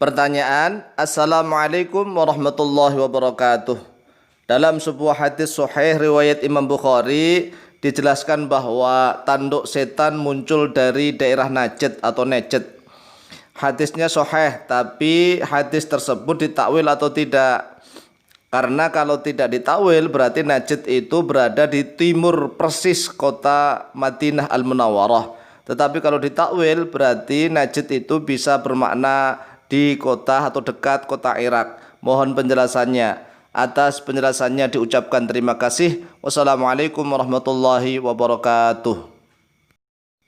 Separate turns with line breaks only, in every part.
Pertanyaan, Assalamualaikum warahmatullahi wabarakatuh. Dalam sebuah hadis sahih riwayat Imam Bukhari dijelaskan bahwa tanduk setan muncul dari daerah Najd atau Najd. Hadisnya sahih, tapi hadis tersebut ditakwil atau tidak? Karena kalau tidak ditakwil berarti Najd itu berada di timur persis kota Madinah Al-Munawwarah. Tetapi kalau ditakwil berarti Najd itu bisa bermakna di kota atau dekat kota Irak. Mohon penjelasannya. Atas penjelasannya diucapkan terima kasih. Wassalamualaikum warahmatullahi wabarakatuh.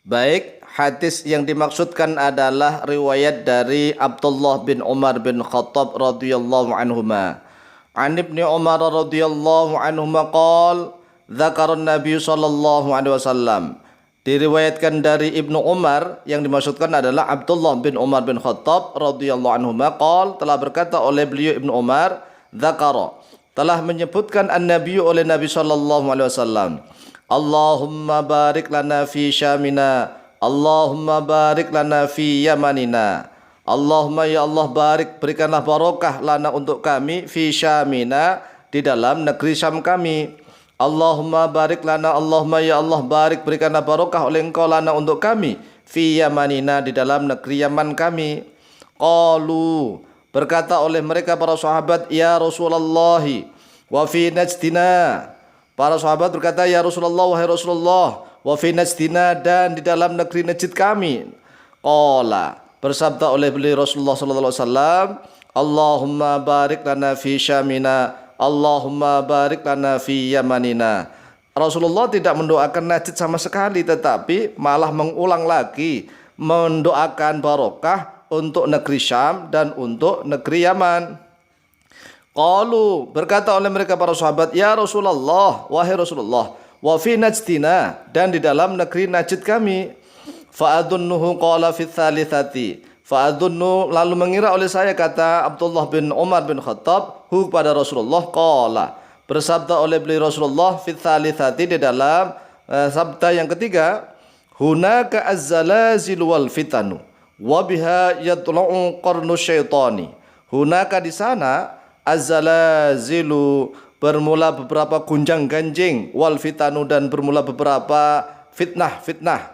Baik, hadis yang dimaksudkan adalah riwayat dari Abdullah bin Umar bin Khattab radhiyallahu anhuma. An Ibnu Umar radhiyallahu anhuma qala dzakara Nabi sallallahu alaihi wasallam. Diriwayatkan dari Ibnu Umar, yang dimaksudkan adalah Abdullah bin Umar bin Khattab radhiyallahu anhuma qala, telah berkata oleh beliau Ibnu Umar, dzakara, telah menyebutkan an-nabi oleh Nabi sallallahu alaihi wasallam, Allahumma barik lana fi syamina, Allahumma barik lana fi yamanina. Allahumma ya Allah barik, berikanlah barokah lana untuk kami fi syamina, di dalam negeri Syam kami. Allahumma barik lana, Allahumma ya Allah barik, berikanlah barokah oleh Engkau lana untuk kami fi yamanina, di dalam negeri Yaman kami. Qalu, berkata oleh mereka para sahabat, ya Rasulullah, wa fi najdina. Para sahabat berkata, ya Rasulullah, wahai Rasulullah, wa fi najdina, dan di dalam negeri Najd kami. Qala, bersabda oleh beliau Rasulullah sallallahu alaihi wasallam, Allahumma barik lana fi syamina, Allahumma barik lana fi yamanina. Rasulullah tidak mendoakan Najd sama sekali, tetapi malah mengulang lagi mendoakan barokah untuk negeri Syam dan untuk negeri Yaman. Qalu, berkata oleh mereka para sahabat, ya Rasulullah, wahai Rasulullah, wa fi najdina, dan di dalam negeri Najd kami. Fa'adunnuhu qala fi tsalitsati, fa'adunnu, lalu mengira oleh saya, kata Abdullah bin Umar bin Khattab, hu pada Rasulullah, qala, bersabda oleh beliau Rasulullah, fi tsalitsati, di dalam sabda yang ketiga, hunaka az-zalazil wal fitanu wa biha yatla'u qarnu syaitani. Hunaka, di sana, az-zalazilu, bermula beberapa gunjang-ganjing, wal fitanu, dan bermula beberapa fitnah-fitnah.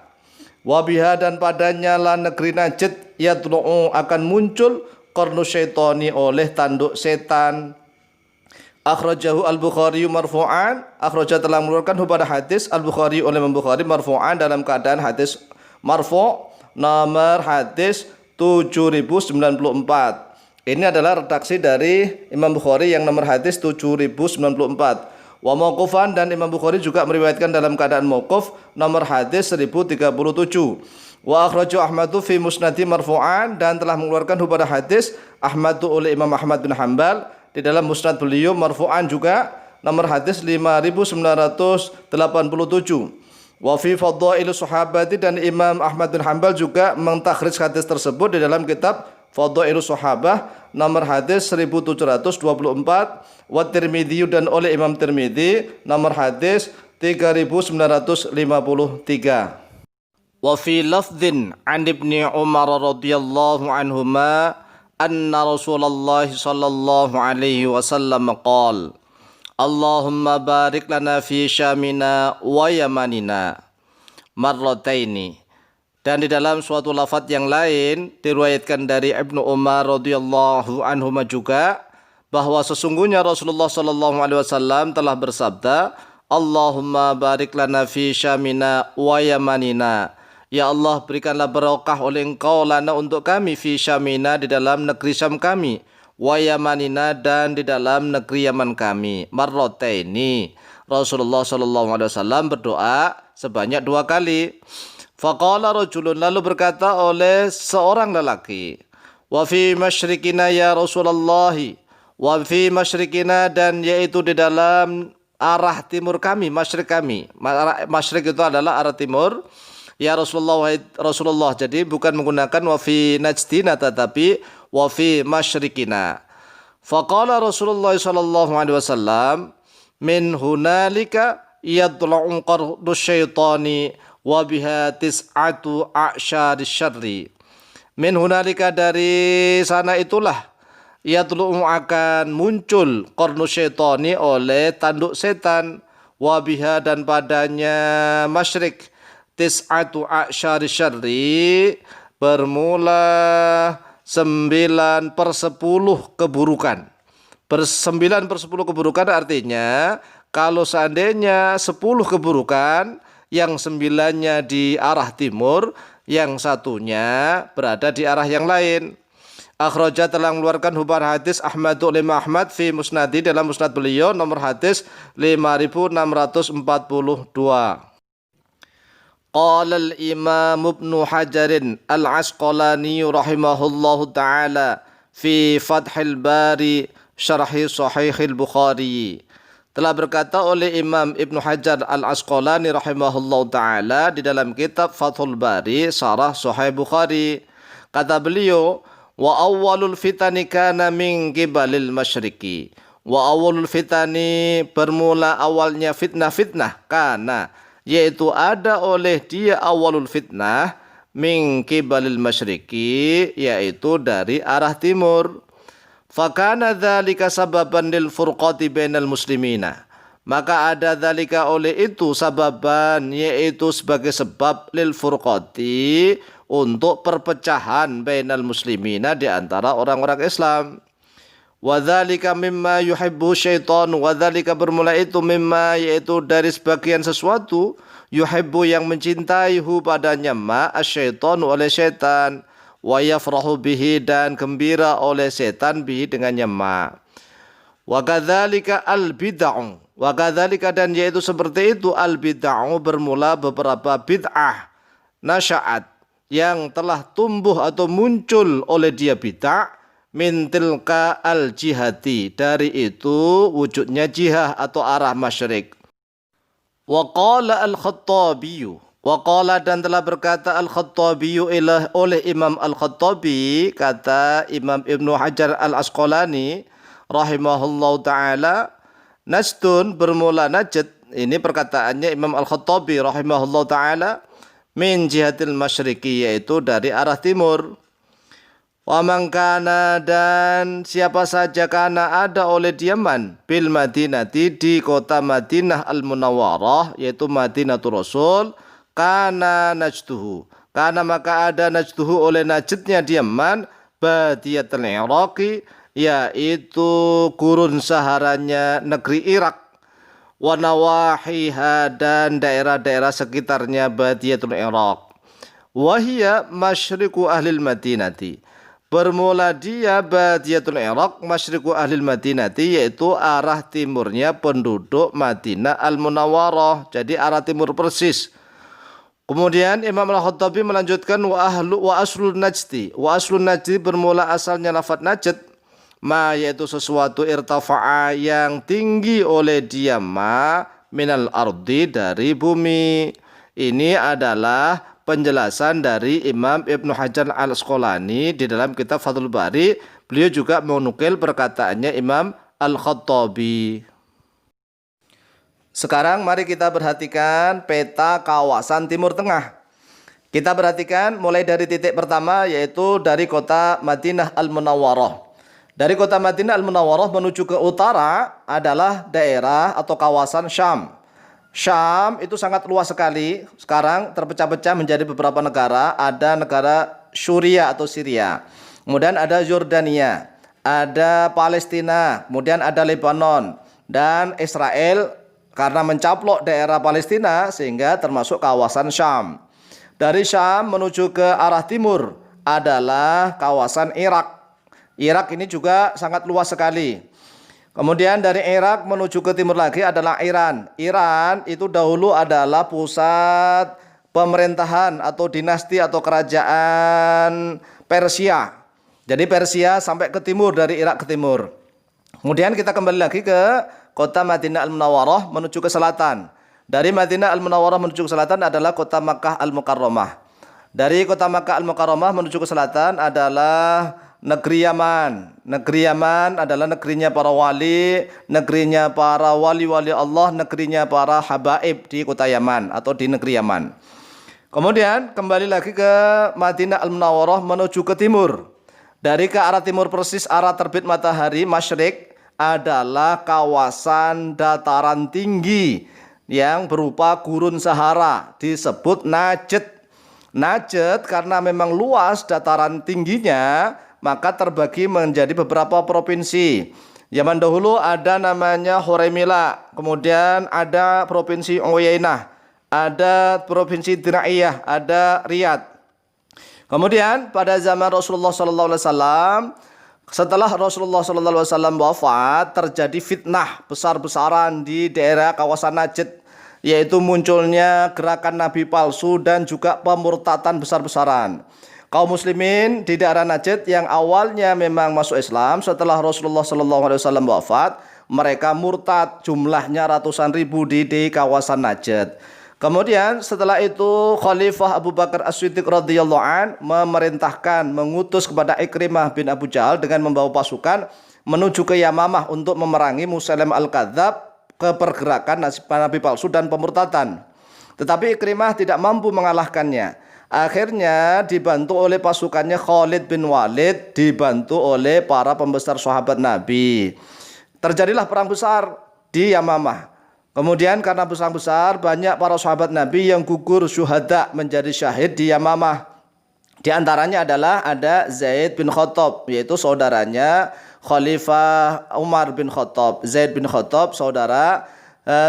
Wa biha, dan padanya la negeri Najd, yatla'u, akan muncul qarnu syaitani, oleh tanduk setan. Akhrajahu al-Bukhari marfu'an, akhraja, telah mengeluarkan pada hadis al-Bukhari oleh Imam Bukhari marfu'an, dalam keadaan hadis marfu', nomor hadis 7094. Ini adalah redaksi dari Imam Bukhari yang nomor hadis 7094. Wa mauqufan, dan Imam Bukhari juga meriwayatkan dalam keadaan mauquf, nomor hadis 1037. Wa akhraju Ahmadu fi musnadi marfu'an, dan telah mengeluarkan pada hadis Ahmadu oleh Imam Ahmad bin Hanbal di dalam musnad beliau marfu'an juga, nomor hadis 5987. Wa fi fadhailus sahabati, dan Imam Ahmad bin Hanbal juga mentakhrij hadis tersebut di dalam kitab Fadhailus Sahabah, nomor hadis 1724. Wa Tirmidzi, dan oleh Imam Tirmidzi, nomor hadis 3953. Wa fi lafdhin an Ibni Umar radhiyallahu anhuma anna Rasulullah sallallahu alaihi wasallam qala, Allahumma barik lana fi syamina wa yamanina marrataini. Dan di dalam suatu lafaz yang lain diriwayatkan dari Ibnu Umar radhiyallahu anhuma juga, bahwa sesungguhnya Rasulullah sallallahu alaihi wasallam telah bersabda, Allahumma barik lana fi syamina wa yamanina. Ya Allah, berikanlah barokah oleh Engkau lana untuk kami fi syamina, di dalam negeri Syam kami, wa yamanina, dan di dalam negeri Yaman kami. Marrataini, Rasulullah sallallahu alaihi wasallam berdoa sebanyak 2 kali. Faqala rajulun, lalu berkata oleh seorang lelaki, wa fi masyrikina ya Rasulullah, wa fi masyrikina, dan yaitu di dalam arah timur kami, masyrik kami. Masyrik itu adalah arah timur. Ya Rasulullah, Rasulullah, jadi bukan menggunakan wa fi najdina, tetapi wa fi masyrikina. Faqala Rasulullah sallallahu alaihi wasallam, min hunalika yadla'u qardu syaitani wa biha tis'atu a'syari syarri. Min hunalika, dari sana itulah yatlu'u akan muncul qarnu syaitani oleh tanduk setan, wabiha dan padanya masyrik tis'atu a'syari syarri, bermula 9/10 keburukan. 9/10 keburukan artinya kalau seandainya 10 keburukan, yang 9-nya di arah timur, yang satunya berada di arah yang lain. Akhraja, telah mengeluarkan hubar hadis Ahmadu oleh Ahmad fi musnadi, dalam musnad beliau, nomor hadis 5642. Qala al-Imam Ibnu Hajarin al-Asqalani rahimahullahu ta'ala fi Fathil Bari syarhi Sahihil Bukhari. Telah berkata oleh Imam Ibnu Hajar al-Asqalani rahimahullahu ta'ala di dalam kitab Fathul Bari syarah Sahih Bukhari. Kata beliau, wa awwalul fitani kana min qibalil masyriqi. Wa awwalul fitani, bermula awalnya fitnah-fitnah, kana, yaitu ada oleh dia awalul fitnah, min qibalil masyriqi, yaitu dari arah timur. Fakana dzalika sababan lil furqati bainal muslimina. Maka ada dzalika oleh itu sababan, yaitu sebagai sebab lil furqati, untuk perpecahan bainal muslimina, di antara orang-orang Islam. Wa dzalika mimma yuhibbu syaitan, wa dzalika bermula itu mimma, yaitu dari sebagian sesuatu, yuhibbu yang mencintai, hu padanya, ma asyaitanu oleh syaitan, wa yafrahu bihi dan gembira oleh setan, bihi dengannya ma. Wa kadzalika al bid'ah, wa kadzalika dan yaitu seperti itu, al bid'ah bermula beberapa bid'ah, nasya'at yang telah tumbuh atau muncul oleh dia bid'ah, min tilka al jihati, dari itu wujudnya jihah atau arah masyrik. Wa qala al-Khattabi, wa qala dan telah berkata al-Khattabi oleh Imam al-Khattabi, kata Imam Ibnu Hajar al-Asqalani rahimahullahu ta'ala, najdun bermula najd, ini perkataannya Imam al-Khattabi rahimahullahu ta'ala, min jihatil masyriqi, yaitu dari arah timur. Wa man kana, dan siapa saja kana ada oleh diaman, bil Madinati, di kota Madinah al-Munawwarah, yaitu Madinatul Rasul, kana najduhu, kana maka ada najduhu oleh najdnya diaman, badiyatul Iraqi, yaitu gurun saharanya negeri Irak, wa nawahiha dan daerah-daerah sekitarnya badiyatul Iraq, wahia masyriku ahlil Madinati, bermula dia badiyatul Iraq, masyriku ahlil Madinati, yaitu arah timurnya penduduk Madinah al-Munawwarah, jadi arah timur persis. Kemudian Imam al-Khattabi melanjutkan, wa aslun najdi, wa aslun najdi bermula asalnya lafaz najd, ma yaitu sesuatu irtafa'a yang tinggi oleh dia, ma minal ardi dari bumi. Ini adalah penjelasan dari Imam Ibnu Hajar al-Asqalani di dalam kitab Fathul Bari. Beliau juga menukil perkataannya Imam al-Khattabi. Sekarang mari kita perhatikan peta kawasan Timur Tengah. Kita perhatikan mulai dari titik pertama, yaitu dari kota Madinah al-Munawwarah. Dari kota Madinah al-Munawwarah menuju ke utara adalah daerah atau kawasan Syam. Syam itu sangat luas sekali. Sekarang terpecah-pecah menjadi beberapa negara. Ada negara Syria atau Syria. Kemudian ada Yordania, ada Palestina, kemudian ada Lebanon dan Israel, karena mencaplok daerah Palestina sehingga termasuk kawasan Syam. Dari Syam menuju ke arah timur adalah kawasan Irak. Irak ini juga sangat luas sekali. Kemudian dari Irak menuju ke timur lagi adalah Iran. Iran itu dahulu adalah pusat pemerintahan atau dinasti atau kerajaan Persia. Jadi Persia sampai ke timur, dari Irak ke timur. Kemudian kita kembali lagi ke kota Madinah al-Munawwarah menuju ke selatan. Dari Madinah al-Munawwarah menuju ke selatan adalah kota Makkah al-Mukarramah. Dari kota Makkah al-Mukarramah menuju ke selatan adalah negeri Yaman. Negeri Yaman adalah negerinya para wali, negerinya para wali-wali Allah, negerinya para habaib di kota Yaman atau di negeri Yaman. Kemudian kembali lagi ke Madinah Al-Munawwarah menuju ke timur. Dari ke arah timur persis arah terbit matahari masyrik adalah kawasan dataran tinggi yang berupa gurun Sahara, disebut Najd. Najd karena memang luas dataran tingginya, maka terbagi menjadi beberapa provinsi. Zaman dahulu ada namanya Huraymila, kemudian ada provinsi Uyainah, ada provinsi Diraiyah, ada Riyadh. Kemudian pada zaman Rasulullah SAW, setelah Rasulullah SAW wafat, terjadi fitnah besar-besaran di daerah kawasan Najd, yaitu munculnya gerakan nabi palsu dan juga pemurtatan besar-besaran. Kaum muslimin di daerah Najd yang awalnya memang masuk Islam, setelah Rasulullah SAW wafat, mereka murtad, jumlahnya ratusan ribu di kawasan Najd. Kemudian setelah itu Khalifah Abu Bakar As-Siddiq radhiyallahu an memerintahkan, mengutus kepada Ikrimah bin Abu Jahal dengan membawa pasukan menuju ke Yamamah untuk memerangi Musailim Al-Kadzab ke pergerakan nabi palsu dan pemurtatan. Tetapi Ikrimah tidak mampu mengalahkannya. Akhirnya dibantu oleh pasukannya Khalid bin Walid, dibantu oleh para pembesar sahabat Nabi. Terjadilah perang besar di Yamamah. Kemudian karena perang besar, banyak para sahabat Nabi yang gugur syuhada, menjadi syahid di Yamamah. Di antaranya adalah ada Zaid bin Khattab, yaitu saudaranya Khalifah Umar bin Khattab. Zaid bin Khattab saudara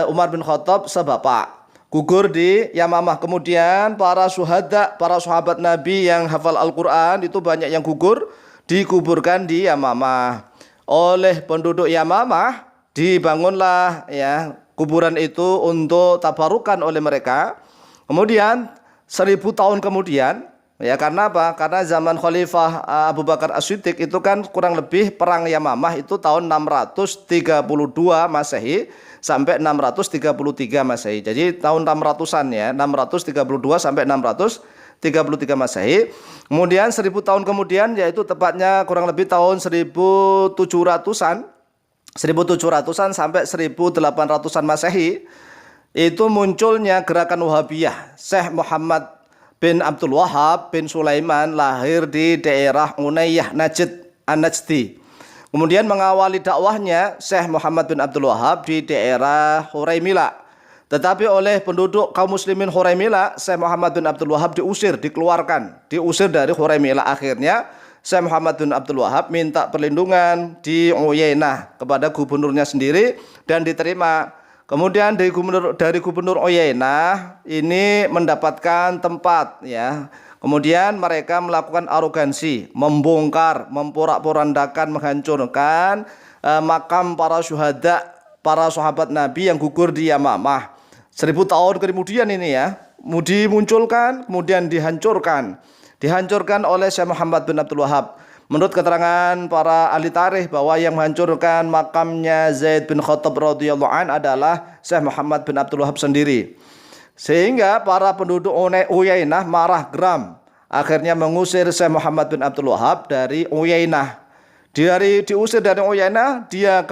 Umar bin Khattab sebapak, gugur di Yamamah. Kemudian para syuhada, para sahabat Nabi yang hafal Al-Quran itu banyak yang gugur, dikuburkan di Yamamah. Oleh penduduk Yamamah dibangunlah kuburan itu untuk tabarukan oleh mereka. Kemudian 1000 tahun kemudian, karena apa? Karena zaman Khalifah Abu Bakar As-Siddiq itu kan kurang lebih perang Yamamah itu tahun 632 Masehi sampai 633 Masehi. Jadi tahun 600-an 632 sampai 633 Masehi. Kemudian 1000 tahun kemudian, yaitu tepatnya kurang lebih tahun 1700-an sampai 1800-an Masehi, itu munculnya gerakan Wahabiyah. Syekh Muhammad bin Abdul Wahab bin Sulaiman lahir di daerah Unayyah Najd An-Najdi. Kemudian mengawali dakwahnya Syekh Muhammad bin Abdul Wahab di daerah Huraymila. Tetapi oleh penduduk kaum muslimin Huraymila, Syekh Muhammad bin Abdul Wahab diusir dari Huraymila. Akhirnya Syekh Muhammad bin Abdul Wahab minta perlindungan di Uyainah kepada gubernurnya sendiri dan diterima. Kemudian dari gubernur Uyainah ini mendapatkan tempat Kemudian mereka melakukan arogansi, membongkar, memporak-porandakan, menghancurkan makam para syuhada, para sahabat Nabi yang gugur di Yamamah. 1000 tahun kemudian ini dimunculkan, kemudian dihancurkan oleh Syekh Muhammad bin Abdul Wahab. Menurut keterangan para ahli tarikh bahwa yang menghancurkan makamnya Zaid bin Khattab radhiyallahu an adalah Syekh Muhammad bin Abdul Wahab sendiri. Sehingga para penduduk Uyainah marah geram, akhirnya mengusir Syekh Muhammad bin Abdul Wahab dari Uyainah. Diusir dari Uyainah, dia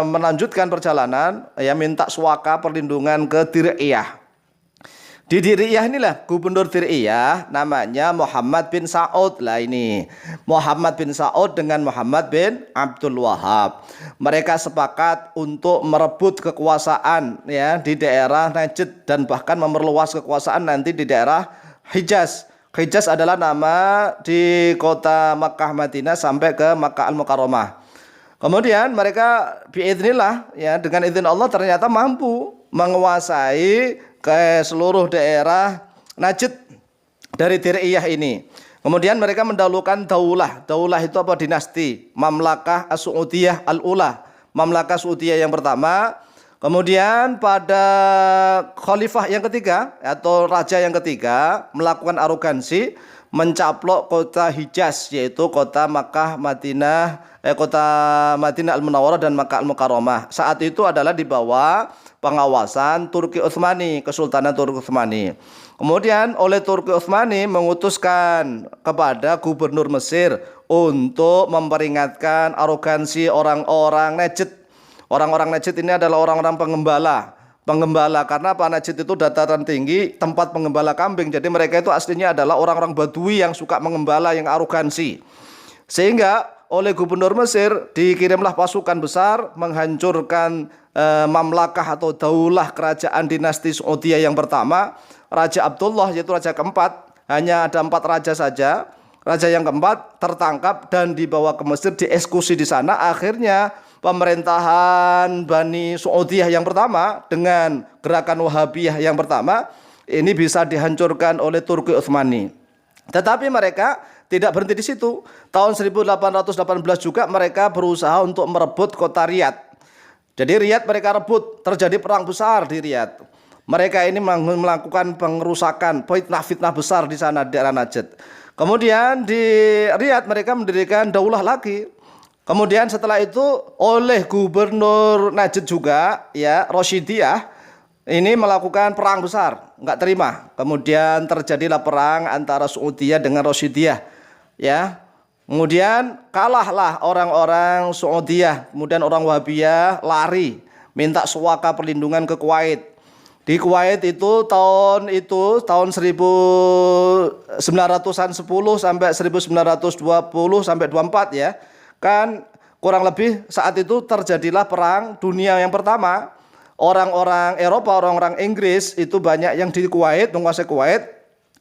melanjutkan perjalanan, minta suaka perlindungan ke Diraiyah. Di Diraiyah inilah gubernur Diraiyah namanya Muhammad bin Sa'ud. Muhammad bin Sa'ud dengan Muhammad bin Abdul Wahab. Mereka sepakat untuk merebut kekuasaan di daerah Najd dan bahkan memperluas kekuasaan nanti di daerah Hijaz. Hijaz adalah nama di kota Makkah Madinah sampai ke Makkah Al-Mukarramah. Kemudian mereka biidznillah dengan izin Allah ternyata mampu menguasai ke seluruh daerah Najd dari Diraiyah ini. Kemudian mereka mendahulukan daulah. Daulah itu apa? Dinasti. Mamlakah As-Su'udiyah Al-Ula. Mamlakah Su'udiyah yang pertama. Kemudian pada khalifah yang ketiga atau raja yang ketiga melakukan arogansi, mencaplok kota Hijaz, yaitu kota Makkah Madinah, kota Madinah Al-Munawwarah dan Makkah Al-Mukarramah. Saat itu adalah di bawah pengawasan Turki Utsmani, Kesultanan Turki Utsmani. Kemudian oleh Turki Utsmani mengutuskan kepada gubernur Mesir untuk memperingatkan arogansi orang-orang Najd. Orang-orang Najd ini adalah orang-orang pengembala. penggembala. Karena apa? Najd itu dataran tinggi, tempat penggembala kambing. Jadi mereka itu aslinya adalah orang-orang Badui yang suka mengembala, yang arogansi. Sehingga oleh gubernur Mesir dikirimlah pasukan besar menghancurkan mamlakah atau daulah kerajaan dinasti Saudiyah yang pertama, Raja Abdullah, yaitu raja keempat. Hanya ada 4 raja saja. Raja yang keempat tertangkap dan dibawa ke Mesir, dieksekusi di sana. Akhirnya pemerintahan Bani Saudiyah yang pertama dengan gerakan Wahabiyah yang pertama ini bisa dihancurkan oleh Turki Utsmani. Tetapi mereka tidak berhenti di situ. Tahun 1818 juga mereka berusaha untuk merebut kota Riyadh. Jadi Riyadh mereka rebut, terjadi perang besar di Riyadh. Mereka ini melakukan pengerusakan, fitnah-fitnah besar di sana, di daerah Najd. Kemudian di Riyadh mereka mendirikan daulah lagi. Kemudian setelah itu oleh gubernur Najd juga, ya, Rasyidiyah, ini melakukan perang besar, nggak terima. Kemudian terjadilah perang antara Saudiyah dengan Rasyidiyah, ya. Kemudian kalahlah orang-orang Saudiyah. Kemudian orang Wahabiyah lari, minta suaka perlindungan ke Kuwait. Di Kuwait itu tahun 1910 sampai 1920 sampai 24, ya. Kan kurang lebih saat itu terjadilah perang dunia yang pertama. Orang-orang Eropa, orang-orang Inggris itu banyak yang di Kuwait, menguasai Kuwait.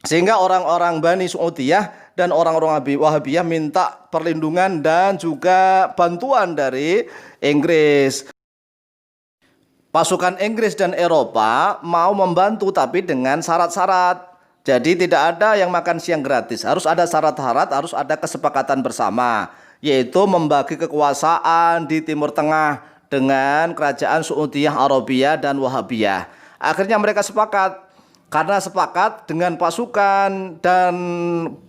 Sehingga orang-orang Bani Saudiyah dan orang-orang Wahabiyah minta perlindungan dan juga bantuan dari Inggris. Pasukan Inggris dan Eropa mau membantu tapi dengan syarat-syarat. Jadi tidak ada yang makan siang gratis. Harus ada syarat-syarat, harus ada kesepakatan bersama, yaitu membagi kekuasaan di Timur Tengah dengan kerajaan Saudiyah Arabia dan Wahabiyah. Akhirnya mereka sepakat. Karena sepakat dengan pasukan dan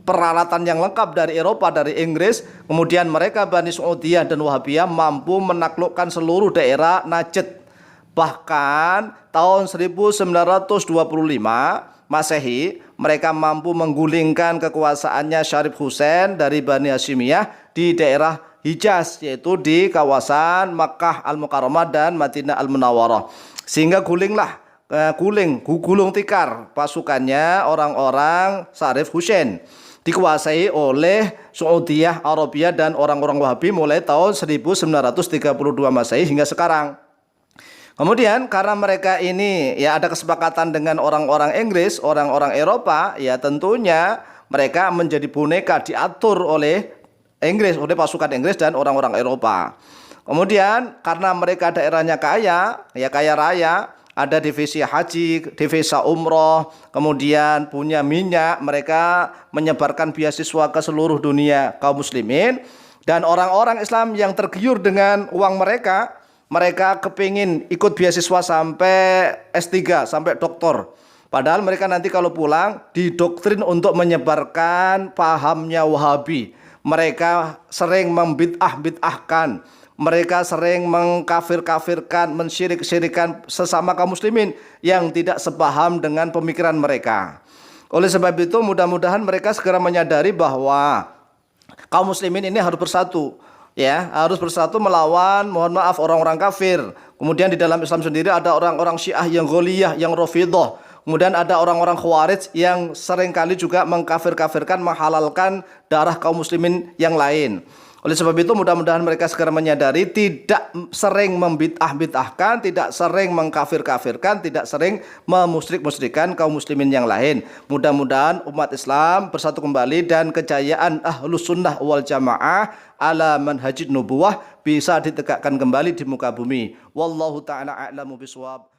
peralatan yang lengkap dari Eropa, dari Inggris, kemudian mereka Bani Saudiyah dan Wahabiyah mampu menaklukkan seluruh daerah Najd. Bahkan tahun 1925 Masehi mereka mampu menggulingkan kekuasaannya Syarif Hussein dari Bani Hashimiyah di daerah Hijaz, yaitu di kawasan Makkah Al-Mukarramah dan Madinah Al-Munawwarah. Sehingga gulung tikar pasukannya orang-orang Syarif Hussein, dikuasai oleh Saudiyah Arabia dan orang-orang Wahabi mulai tahun 1932 Masehi hingga sekarang. Kemudian karena mereka ini ya ada kesepakatan dengan orang-orang Inggris, orang-orang Eropa, ya tentunya mereka menjadi boneka diatur oleh Inggris, oleh pasukan Inggris dan orang-orang Eropa. Kemudian karena mereka daerahnya kaya, ya kaya raya, ada divisi haji, divisi umroh, kemudian punya minyak, mereka menyebarkan beasiswa ke seluruh dunia kaum muslimin, dan orang-orang Islam yang tergiur dengan uang mereka kepingin ikut beasiswa sampai S3, sampai doktor. Padahal mereka nanti kalau pulang didoktrin untuk menyebarkan pahamnya Wahabi. Mereka sering membid'ah-bid'ahkan. Mereka sering mengkafir-kafirkan, mensyirik-syirikan sesama kaum muslimin yang tidak sepaham dengan pemikiran mereka. Oleh sebab itu mudah-mudahan mereka segera menyadari bahwa kaum muslimin ini harus bersatu. Ya, harus bersatu melawan, mohon maaf, orang-orang kafir. Kemudian di dalam Islam sendiri ada orang-orang Syiah yang Gholiyah, yang Rafidhah. Kemudian ada orang-orang Khawarij yang seringkali juga mengkafir-kafirkan, menghalalkan darah kaum muslimin yang lain. Oleh sebab itu mudah-mudahan mereka segera menyadari, tidak sering membid'ah-bid'ahkan, tidak sering mengkafir-kafirkan, tidak sering memusyrik-musyrikan kaum muslimin yang lain. Mudah-mudahan umat Islam bersatu kembali dan kejayaan Ahlus Sunnah wal Jamaah ala manhajid nubuwah bisa ditegakkan kembali di muka bumi. Wallahu ta'ala a'lamu bishawab.